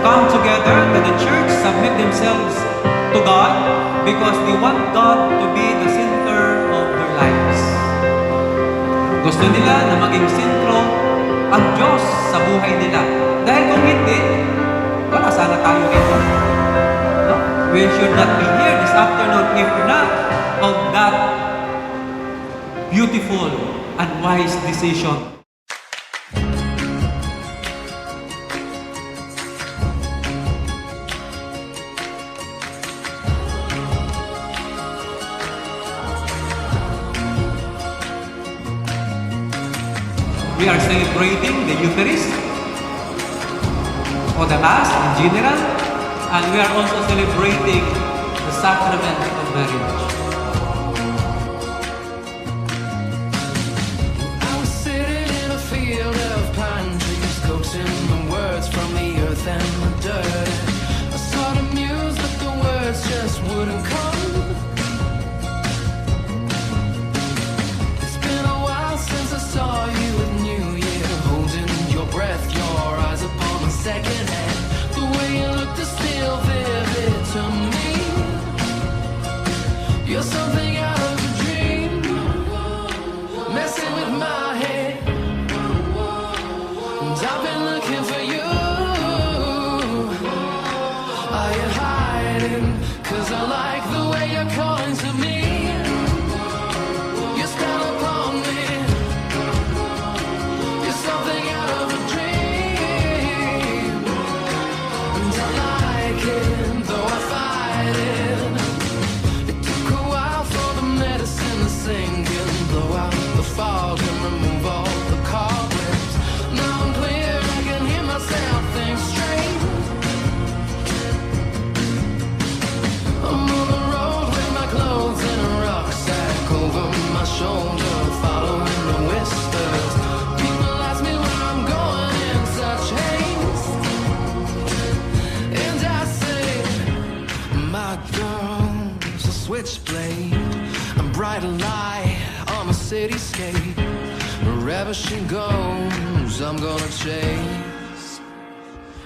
come together to the church, submit themselves to God because they want God to be the center of their lives. Gusto nila na maging sentro ang Diyos sa buhay nila. Dahil kung hindi, wala sana tayo ito. No? We should not be here this afternoon if not of that beautiful and wise decision. We are celebrating the Eucharist for the Mass in general, and we are also celebrating the sacrament of marriage. I was sitting in a field of pine trees, coaxing the words from the earth and the dirt. I sort of mused, but the words just wouldn't come. It's been a while since I saw you at New Year, holding your breath, your eyes upon my second hand. The way you looked is still vivid to me. You're something out of a dream, messing with my head. And I've been looking for you. Are you hiding? 'Cause I like the way you're calling to me. You spell upon me. You're something out of a dream. And I like it, though I fight it. It took a while for the medicine to sink in, blow out the fog and remove all the cobwebs. Now I'm clear, I can hear myself think straight. I'm on the road with my clothes in a rucksack over my shoulder, following the whispers. People ask me where I'm going in such haste, and I say, my girl's a switchblade, a bright light on the cityscape. Wherever she goes, I'm gonna chase.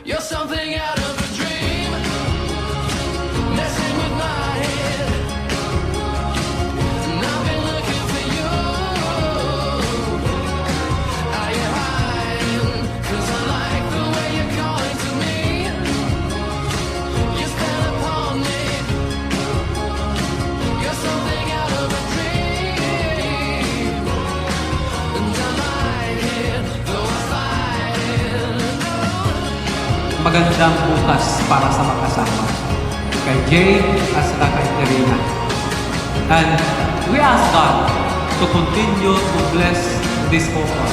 You're something out of a dream, messing with my head. And I've been looking for you. Are you hiding? 'Cause I like the way you're calling to me. You spell upon me. You're something out of a dream. And I like it, though I fight it. Magandang bukas para sa makasama kay Jay at saka kay Terina. And we ask God to continue to bless this couple